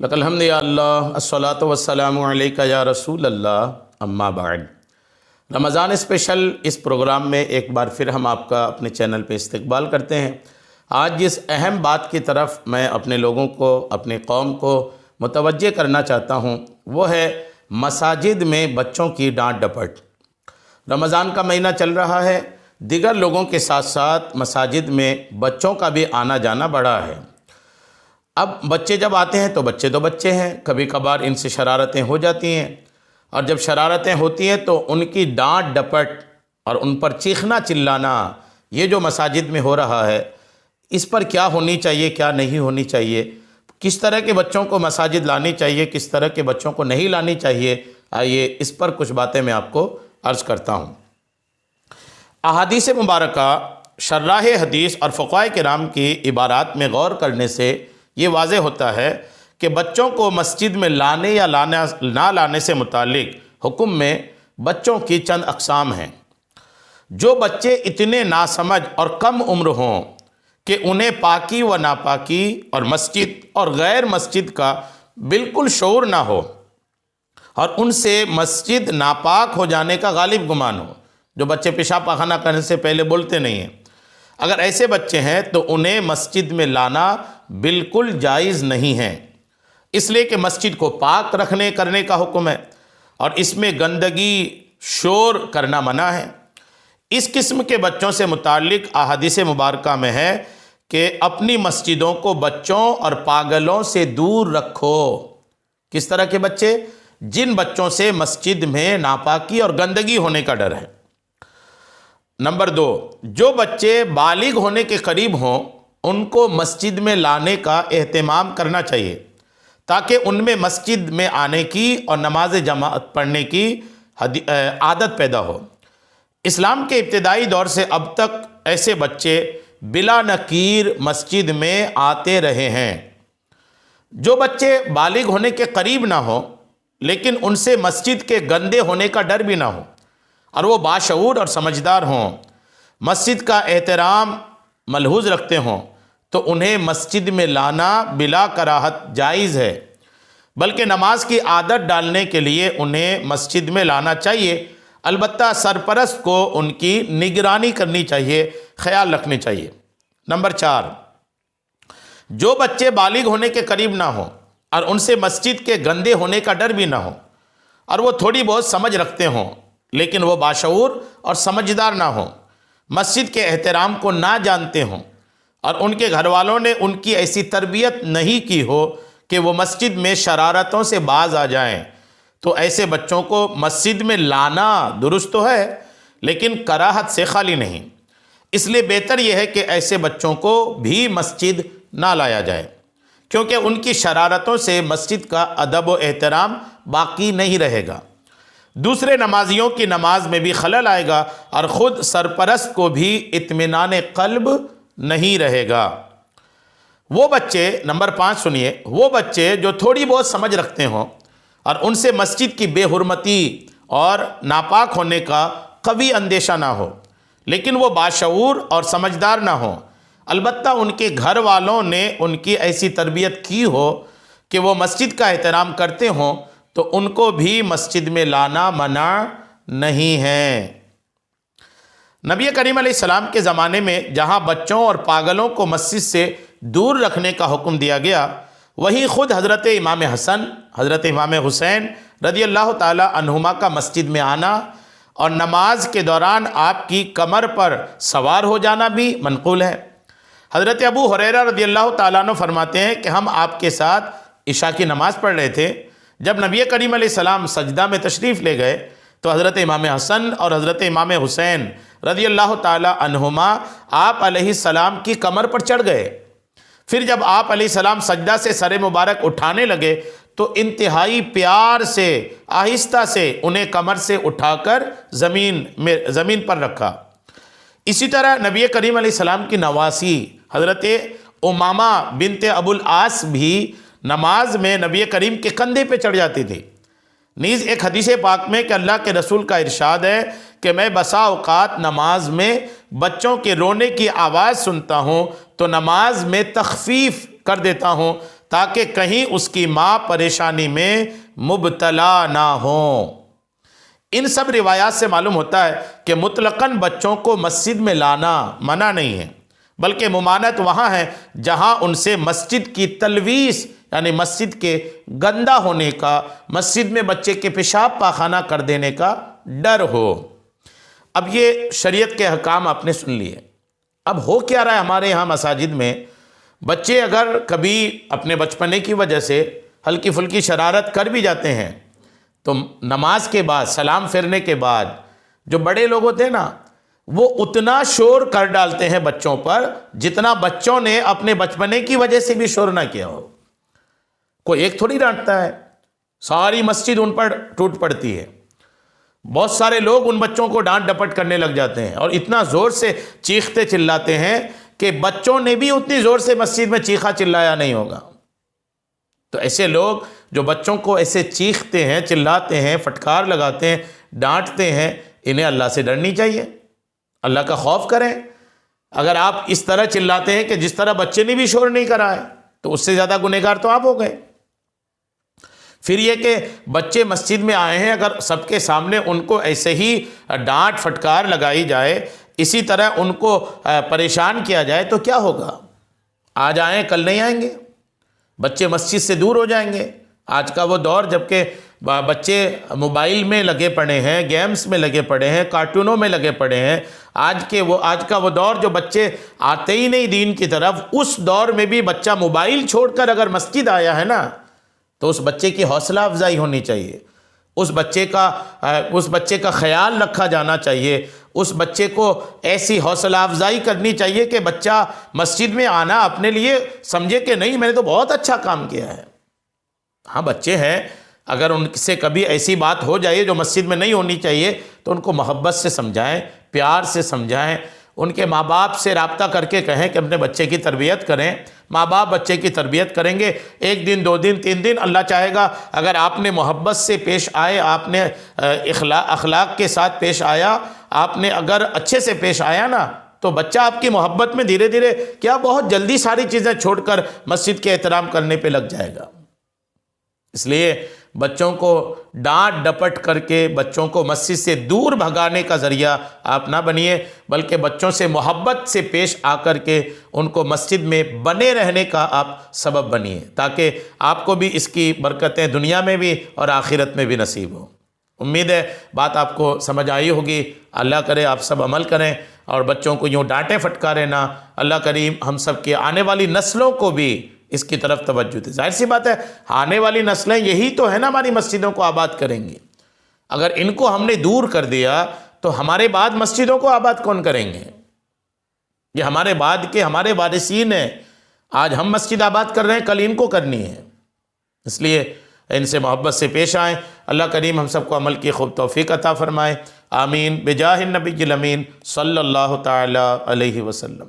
لک الحمد یا اللہ الصلاۃ والسلام علیک یا رسول اللہ اما بعد۔ رمضان اسپیشل اس پروگرام میں ایک بار پھر ہم آپ کا اپنے چینل پہ استقبال کرتے ہیں۔ آج جس اہم بات کی طرف میں اپنے لوگوں کو، اپنی قوم کو متوجہ کرنا چاہتا ہوں وہ ہے مساجد میں بچوں کی ڈانٹ ڈپٹ۔ رمضان کا مہینہ چل رہا ہے، دیگر لوگوں کے ساتھ ساتھ مساجد میں بچوں کا بھی آنا جانا بڑھا ہے۔ اب بچے جب آتے ہیں تو بچے ہیں، کبھی کبھار ان سے شرارتیں ہو جاتی ہیں، اور جب شرارتیں ہوتی ہیں تو ان کی ڈانٹ ڈپٹ اور ان پر چیخنا چلانا، یہ جو مساجد میں ہو رہا ہے، اس پر کیا ہونی چاہیے، کیا نہیں ہونی چاہیے، کس طرح کے بچوں کو مساجد لانی چاہیے، کس طرح کے بچوں کو نہیں لانی چاہیے، آئیے اس پر کچھ باتیں میں آپ کو عرض کرتا ہوں۔ احادیث مبارکہ، شراح حدیث اور فقہاء کرام کی عبارات میں غور کرنے سے یہ واضح ہوتا ہے کہ بچوں کو مسجد میں لانے یا نہ لانے سے متعلق حکم میں بچوں کی چند اقسام ہیں۔ جو بچے اتنے ناسمجھ اور کم عمر ہوں کہ انہیں پاکی و ناپاکی اور مسجد اور غیر مسجد کا بالکل شعور نہ ہو، اور ان سے مسجد ناپاک ہو جانے کا غالب گمان ہو، جو بچے پیشاب پاخانہ کرنے سے پہلے بولتے نہیں ہیں، اگر ایسے بچے ہیں تو انہیں مسجد میں لانا بالکل جائز نہیں ہے، اس لیے کہ مسجد کو پاک کرنے کا حکم ہے، اور اس میں گندگی، شور کرنا منع ہے۔ اس قسم کے بچوں سے متعلق احادیث مبارکہ میں ہے کہ اپنی مسجدوں کو بچوں اور پاگلوں سے دور رکھو۔ کس طرح کے بچے؟ جن بچوں سے مسجد میں ناپاکی اور گندگی ہونے کا ڈر ہے۔ نمبر 2، جو بچے بالغ ہونے کے قریب ہوں ان کو مسجد میں لانے کا اہتمام کرنا چاہیے، تاکہ ان میں مسجد میں آنے کی اور نماز جماعت پڑھنے کی عادت پیدا ہو۔ اسلام کے ابتدائی دور سے اب تک ایسے بچے بلا نکیر مسجد میں آتے رہے ہیں۔ جو بچے بالغ ہونے کے قریب نہ ہوں لیکن ان سے مسجد کے گندے ہونے کا ڈر بھی نہ ہو، اور وہ باشعور اور سمجھدار ہوں، مسجد کا احترام ملحوظ رکھتے ہوں، تو انہیں مسجد میں لانا بلا کراہت جائز ہے، بلکہ نماز کی عادت ڈالنے کے لیے انہیں مسجد میں لانا چاہیے۔ البتہ سرپرست کو ان کی نگرانی کرنی چاہیے، خیال رکھنی چاہیے۔ نمبر 4، جو بچے بالغ ہونے کے قریب نہ ہوں اور ان سے مسجد کے گندے ہونے کا ڈر بھی نہ ہو، اور وہ تھوڑی بہت سمجھ رکھتے ہوں لیکن وہ باشعور اور سمجھدار نہ ہوں، مسجد کے احترام کو نہ جانتے ہوں، اور ان کے گھر والوں نے ان کی ایسی تربیت نہیں کی ہو کہ وہ مسجد میں شرارتوں سے باز آ جائیں، تو ایسے بچوں کو مسجد میں لانا درست تو ہے لیکن کراہت سے خالی نہیں۔ اس لیے بہتر یہ ہے کہ ایسے بچوں کو بھی مسجد نہ لایا جائے، کیونکہ ان کی شرارتوں سے مسجد کا ادب و احترام باقی نہیں رہے گا، دوسرے نمازیوں کی نماز میں بھی خلل آئے گا، اور خود سرپرست کو بھی اطمینان قلب نہیں رہے گا۔ وہ بچے، نمبر 5 سنیے، وہ بچے جو تھوڑی بہت سمجھ رکھتے ہوں اور ان سے مسجد کی بے حرمتی اور ناپاک ہونے کا قوی اندیشہ نہ ہو، لیکن وہ باشعور اور سمجھدار نہ ہوں، البتہ ان کے گھر والوں نے ان کی ایسی تربیت کی ہو کہ وہ مسجد کا احترام کرتے ہوں، تو ان کو بھی مسجد میں لانا منع نہیں ہے۔ نبی کریم علیہ السلام کے زمانے میں جہاں بچوں اور پاگلوں کو مسجد سے دور رکھنے کا حکم دیا گیا، وہیں خود حضرت امام حسن، حضرت امام حسین رضی اللہ تعالی عنہما کا مسجد میں آنا اور نماز کے دوران آپ کی کمر پر سوار ہو جانا بھی منقول ہے۔ حضرت ابو ہریرہ رضی اللہ تعالیٰ عنہ فرماتے ہیں کہ ہم آپ کے ساتھ عشاء کی نماز پڑھ رہے تھے، جب نبی کریم علیہ السلام سجدہ میں تشریف لے گئے تو حضرت امام حسن اور حضرت امام حسین رضی اللہ تعالی عنہما آپ علیہ السلام کی کمر پر چڑھ گئے۔ پھر جب آپ علیہ السلام سجدہ سے سر مبارک اٹھانے لگے تو انتہائی پیار سے، آہستہ سے انہیں کمر سے اٹھا کر زمین پر رکھا۔ اسی طرح نبی کریم علیہ السلام کی نواسی حضرت امامہ بنت ابو العاص بھی نماز میں نبی کریم کے کندھے پہ چڑھ جاتی تھی۔ نیز ایک حدیث پاک میں کہ اللہ کے رسول کا ارشاد ہے کہ میں بسا اوقات نماز میں بچوں کے رونے کی آواز سنتا ہوں تو نماز میں تخفیف کر دیتا ہوں تاکہ کہیں اس کی ماں پریشانی میں مبتلا نہ ہوں۔ ان سب روایات سے معلوم ہوتا ہے کہ مطلقاً بچوں کو مسجد میں لانا منع نہیں ہے، بلکہ ممانعت وہاں ہے جہاں ان سے مسجد کی تلویث یعنی مسجد کے گندا ہونے کا، مسجد میں بچے کے پیشاب پاخانہ کر دینے کا ڈر ہو۔ اب یہ شریعت کے احکام آپ نے سن لیے۔ اب ہو کیا رہا ہے ہمارے یہاں مساجد میں، بچے اگر کبھی اپنے بچپنے کی وجہ سے ہلکی پھلکی شرارت کر بھی جاتے ہیں تو نماز کے بعد، سلام پھیرنے کے بعد جو بڑے لوگ ہوتے ہیں نا، وہ اتنا شور کر ڈالتے ہیں بچوں پر جتنا بچوں نے اپنے بچپنے کی وجہ سے بھی شور نہ کیا ہو۔ کوئی ایک تھوڑی ڈانٹتا ہے، ساری مسجد ان پر ٹوٹ پڑتی ہے۔ بہت سارے لوگ ان بچوں کو ڈانٹ ڈپٹ کرنے لگ جاتے ہیں اور اتنا زور سے چیختے چلاتے ہیں کہ بچوں نے بھی اتنی زور سے مسجد میں چیخا چلایا نہیں ہوگا۔ تو ایسے لوگ جو بچوں کو ایسے چیختے ہیں، چلاتے ہیں، فٹکار لگاتے ہیں، ڈانٹتے ہیں، انہیں اللہ سے ڈرنی چاہیے، اللہ کا خوف کریں۔ اگر آپ اس طرح چلاتے ہیں کہ جس طرح بچے نے بھی شور نہیں کرا ہے تو اس سے زیادہ گنہگار تو آپ ہو گئے۔ پھر یہ کہ بچے مسجد میں آئے ہیں، اگر سب کے سامنے ان کو ایسے ہی ڈانٹ پھٹکار لگائی جائے، اسی طرح ان کو پریشان کیا جائے تو کیا ہوگا؟ آج آئیں کل نہیں آئیں گے، بچے مسجد سے دور ہو جائیں گے۔ آج کا وہ دور جب کہ بچے موبائل میں لگے پڑے ہیں، گیمز میں لگے پڑے ہیں، کارٹونوں میں لگے پڑے ہیں، آج کا وہ دور جو بچے آتے ہی نہیں دین کی طرف، اس دور میں بھی بچہ موبائل چھوڑ کر اگر مسجد آیا ہے نا تو اس بچے کی حوصلہ افزائی ہونی چاہیے، اس بچے کا خیال رکھا جانا چاہیے، اس بچے کو ایسی حوصلہ افزائی کرنی چاہیے کہ بچہ مسجد میں آنا اپنے لیے سمجھے کہ نہیں میں نے تو بہت اچھا کام کیا ہے۔ ہاں بچے ہیں، اگر ان سے کبھی ایسی بات ہو جائے جو مسجد میں نہیں ہونی چاہیے تو ان کو محبت سے سمجھائیں، پیار سے سمجھائیں، ان کے ماں باپ سے رابطہ کر کے کہیں کہ اپنے بچے کی تربیت کریں۔ ماں باپ بچے کی تربیت کریں گے، ایک دن، 2 دن، 3 دن، اللہ چاہے گا اگر آپ نے محبت سے پیش آئے، آپ نے اخلاق کے ساتھ پیش آیا، آپ نے اگر اچھے سے پیش آیا نا تو بچہ آپ کی محبت میں دھیرے دھیرے کیا بہت جلدی ساری چیزیں چھوڑ کر مسجد کے احترام کرنے پہ لگ جائے گا۔ اس لیے بچوں کو ڈانٹ ڈپٹ کر کے بچوں کو مسجد سے دور بھگانے کا ذریعہ آپ نہ بنیے، بلکہ بچوں سے محبت سے پیش آ کر کے ان کو مسجد میں بنے رہنے کا آپ سبب بنیے، تاکہ آپ کو بھی اس کی برکتیں دنیا میں بھی اور آخرت میں بھی نصیب ہوں۔ امید ہے بات آپ کو سمجھ آئی ہوگی۔ اللہ کرے آپ سب عمل کریں اور بچوں کو یوں ڈانٹیں پھٹکاریں نہ۔ اللہ کریم ہم سب کے آنے والی نسلوں کو بھی اس کی طرف توجہ دے۔ ظاہر سی بات ہے آنے والی نسلیں یہی تو ہے نا ہماری مسجدوں کو آباد کریں گی۔ اگر ان کو ہم نے دور کر دیا تو ہمارے بعد مسجدوں کو آباد کون کریں گے؟ یہ ہمارے بعد کے ہمارے وارثین ہیں۔ آج ہم مسجد آباد کر رہے ہیں، کل ان کو کرنی ہے۔ اس لیے ان سے محبت سے پیش آئیں۔ اللہ کریم ہم سب کو عمل کی خوب توفیق عطا فرمائے۔ آمین بجاہ النبی الامین صلی اللہ تعالی علیہ وسلم۔